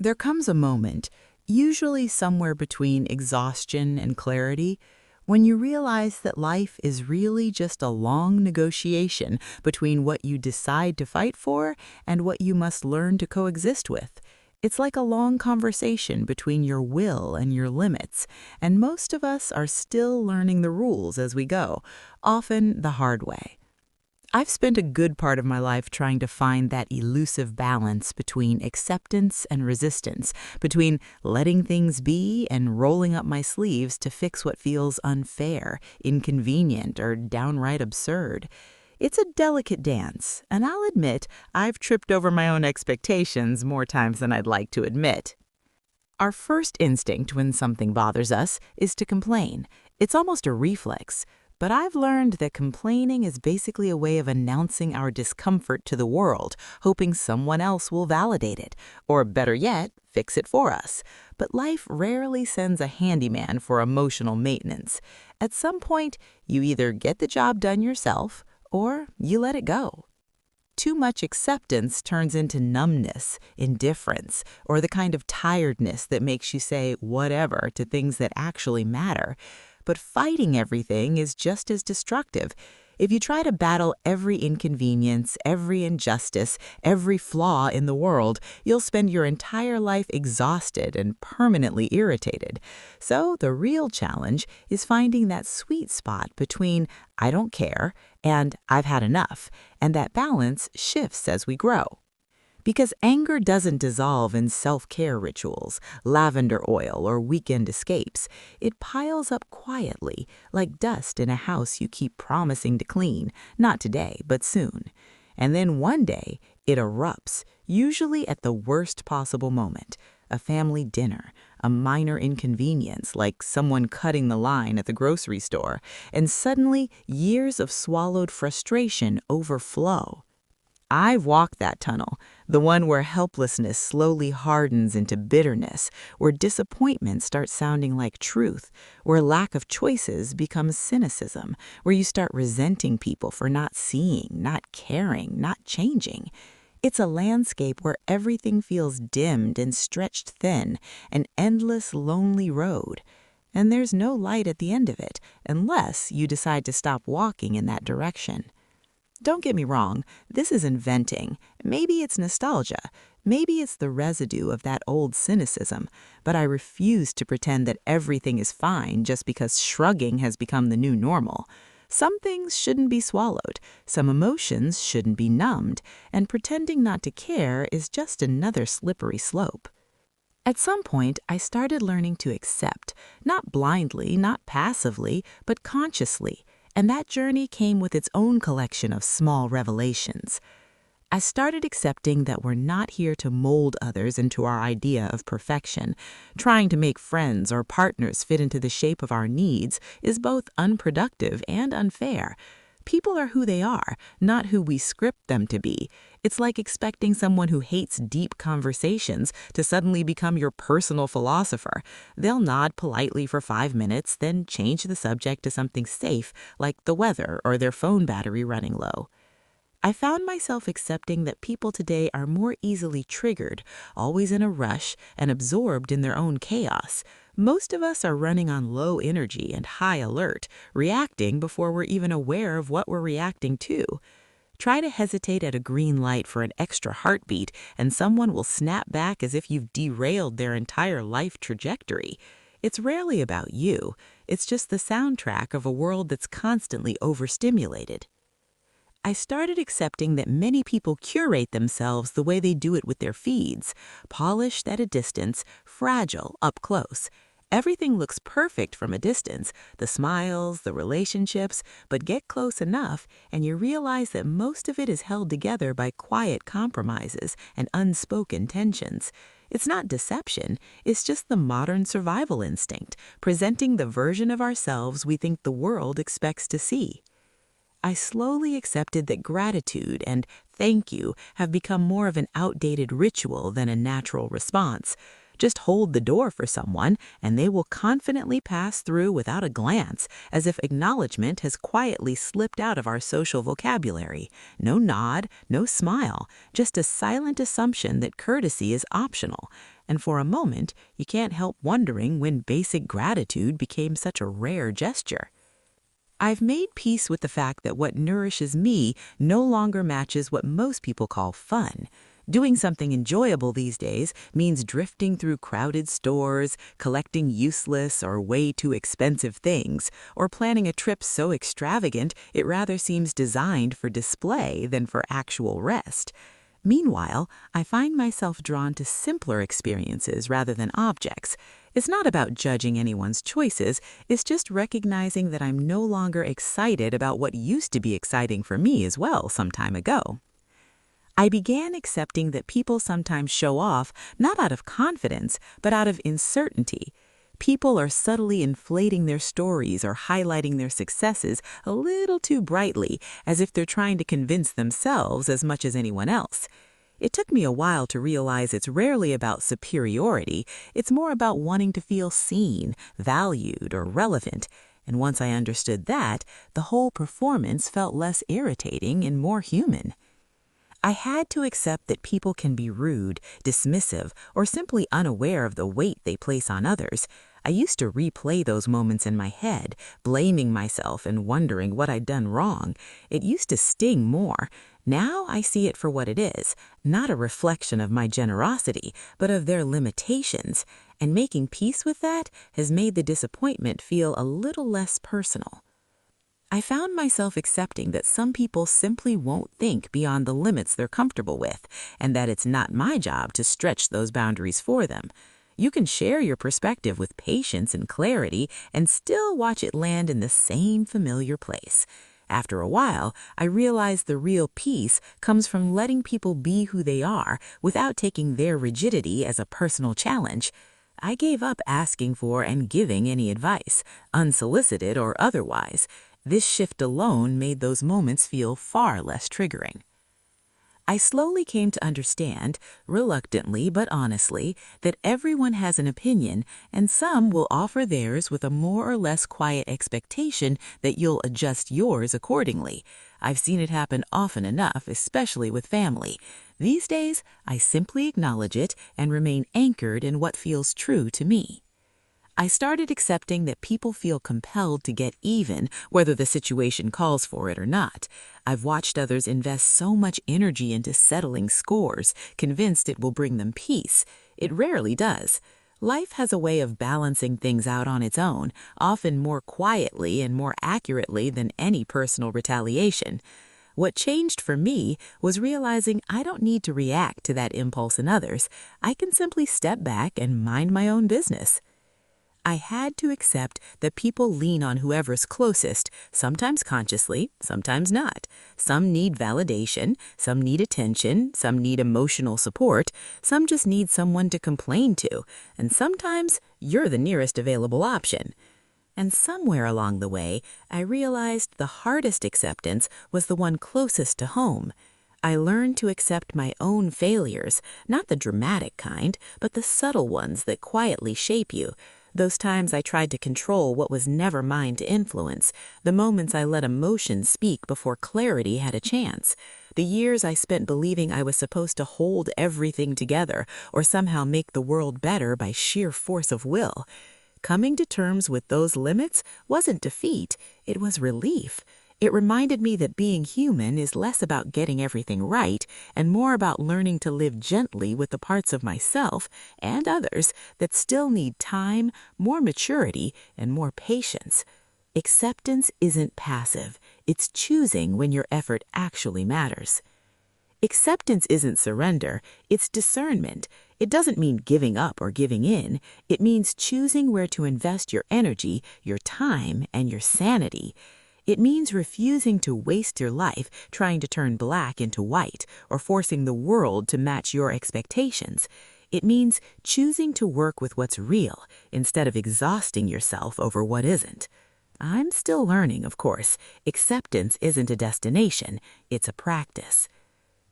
There comes a moment, usually somewhere between exhaustion and clarity, when you realize that life is really just a long negotiation between what you decide to fight for and what you must learn to coexist with. It's like a long conversation between your will and your limits, and most of us are still learning the rules as we go, often the hard way. I've spent a good part of my life trying to find that elusive balance between acceptance and resistance, between letting things be and rolling up my sleeves to fix what feels unfair, inconvenient, or downright absurd. It's a delicate dance, and I'll admit I've tripped over my own expectations more times than I'd like to admit. Our first instinct when something bothers us is to complain. It's almost a reflex. But I've learned that complaining is basically a way of announcing our discomfort to the world, hoping someone else will validate it, or better yet, fix it for us. But life rarely sends a handyman for emotional maintenance. At some point, you either get the job done yourself, or you let it go. Too much acceptance turns into numbness, indifference, or the kind of tiredness that makes you say whatever to things that actually matter. But fighting everything is just as destructive. If you try to battle every inconvenience, every injustice, every flaw in the world, you'll spend your entire life exhausted and permanently irritated. So the real challenge is finding that sweet spot between I don't care and I've had enough, and that balance shifts as we grow. Because anger doesn't dissolve in self-care rituals, lavender oil, or weekend escapes. It piles up quietly, like dust in a house you keep promising to clean, not today, but soon. And then one day, it erupts, usually at the worst possible moment. A family dinner, a minor inconvenience like someone cutting the line at the grocery store, and suddenly years of swallowed frustration overflow. I've walked that tunnel, the one where helplessness slowly hardens into bitterness, where disappointment starts sounding like truth, where lack of choices becomes cynicism, where you start resenting people for not seeing, not caring, not changing. It's a landscape where everything feels dimmed and stretched thin, an endless, lonely road. And there's no light at the end of it, unless you decide to stop walking in that direction. Don't get me wrong, this isn't venting. Maybe it's nostalgia. Maybe it's the residue of that old cynicism. But I refuse to pretend that everything is fine just because shrugging has become the new normal. Some things shouldn't be swallowed, some emotions shouldn't be numbed, and pretending not to care is just another slippery slope. At some point, I started learning to accept, not blindly, not passively, but consciously. And that journey came with its own collection of small revelations. I started accepting that we're not here to mold others into our idea of perfection. Trying to make friends or partners fit into the shape of our needs is both unproductive and unfair. People are who they are, not who we script them to be. It's like expecting someone who hates deep conversations to suddenly become your personal philosopher. They'll nod politely for 5 minutes, then change the subject to something safe, like the weather or their phone battery running low. I found myself accepting that people today are more easily triggered, always in a rush, and absorbed in their own chaos. Most of us are running on low energy and high alert, reacting before we're even aware of what we're reacting to. Try to hesitate at a green light for an extra heartbeat, and someone will snap back as if you've derailed their entire life trajectory. It's rarely about you. It's just the soundtrack of a world that's constantly overstimulated. I started accepting that many people curate themselves the way they do it with their feeds, polished at a distance, fragile up close. Everything looks perfect from a distance, the smiles, the relationships, but get close enough and you realize that most of it is held together by quiet compromises and unspoken tensions. It's not deception, it's just the modern survival instinct, presenting the version of ourselves we think the world expects to see. I slowly accepted that gratitude and thank you have become more of an outdated ritual than a natural response. Just hold the door for someone, and they will confidently pass through without a glance, as if acknowledgement has quietly slipped out of our social vocabulary. No nod, no smile, just a silent assumption that courtesy is optional. And for a moment, you can't help wondering when basic gratitude became such a rare gesture. I've made peace with the fact that what nourishes me no longer matches what most people call fun. Doing something enjoyable these days means drifting through crowded stores, collecting useless or way too expensive things, or planning a trip so extravagant it rather seems designed for display than for actual rest. Meanwhile, I find myself drawn to simpler experiences rather than objects. It's not about judging anyone's choices, it's just recognizing that I'm no longer excited about what used to be exciting for me as well some time ago. I began accepting that people sometimes show off not out of confidence, but out of uncertainty. People are subtly inflating their stories or highlighting their successes a little too brightly, as if they're trying to convince themselves as much as anyone else. It took me a while to realize it's rarely about superiority, it's more about wanting to feel seen, valued, or relevant. And once I understood that, the whole performance felt less irritating and more human. I had to accept that people can be rude, dismissive, or simply unaware of the weight they place on others. I used to replay those moments in my head, blaming myself and wondering what I'd done wrong. It used to sting more. Now I see it for what it is, not a reflection of my generosity, but of their limitations. And making peace with that has made the disappointment feel a little less personal. I found myself accepting that some people simply won't think beyond the limits they're comfortable with, and that it's not my job to stretch those boundaries for them. You can share your perspective with patience and clarity and still watch it land in the same familiar place. After a while, I realized the real peace comes from letting people be who they are without taking their rigidity as a personal challenge. I gave up asking for and giving any advice, unsolicited or otherwise. This shift alone made those moments feel far less triggering. I slowly came to understand, reluctantly but honestly, that everyone has an opinion, and some will offer theirs with a more or less quiet expectation that you'll adjust yours accordingly. I've seen it happen often enough, especially with family. These days, I simply acknowledge it and remain anchored in what feels true to me. I started accepting that people feel compelled to get even, whether the situation calls for it or not. I've watched others invest so much energy into settling scores, convinced it will bring them peace. It rarely does. Life has a way of balancing things out on its own, often more quietly and more accurately than any personal retaliation. What changed for me was realizing I don't need to react to that impulse in others. I can simply step back and mind my own business. I had to accept that people lean on whoever's closest, sometimes consciously, sometimes not. Some need validation, some need attention, some need emotional support, some just need someone to complain to, and sometimes you're the nearest available option. And somewhere along the way, I realized the hardest acceptance was the one closest to home. I learned to accept my own failures, not the dramatic kind, but the subtle ones that quietly shape you. Those times I tried to control what was never mine to influence, the moments I let emotion speak before clarity had a chance, the years I spent believing I was supposed to hold everything together or somehow make the world better by sheer force of will. Coming to terms with those limits wasn't defeat, it was relief. It reminded me that being human is less about getting everything right and more about learning to live gently with the parts of myself and others that still need time, more maturity, and more patience. Acceptance isn't passive. It's choosing when your effort actually matters. Acceptance isn't surrender, it's discernment. It doesn't mean giving up or giving in. It means choosing where to invest your energy, your time, and your sanity. It means refusing to waste your life trying to turn black into white or forcing the world to match your expectations. It means choosing to work with what's real instead of exhausting yourself over what isn't. I'm still learning, of course. Acceptance isn't a destination, it's a practice.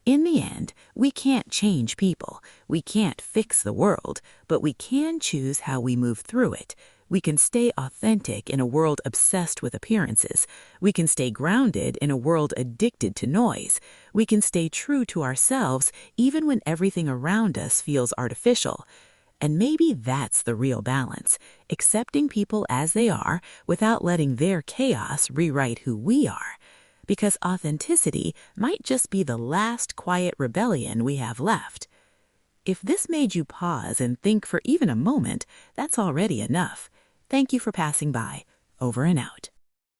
In the end, we can't change people, we can't fix the world, but we can choose how we move through it. We can stay authentic in a world obsessed with appearances. We can stay grounded in a world addicted to noise. We can stay true to ourselves even when everything around us feels artificial. And maybe that's the real balance, accepting people as they are without letting their chaos rewrite who we are. Because authenticity might just be the last quiet rebellion we have left. If this made you pause and think for even a moment, that's already enough. Thank you for passing by. Over and out.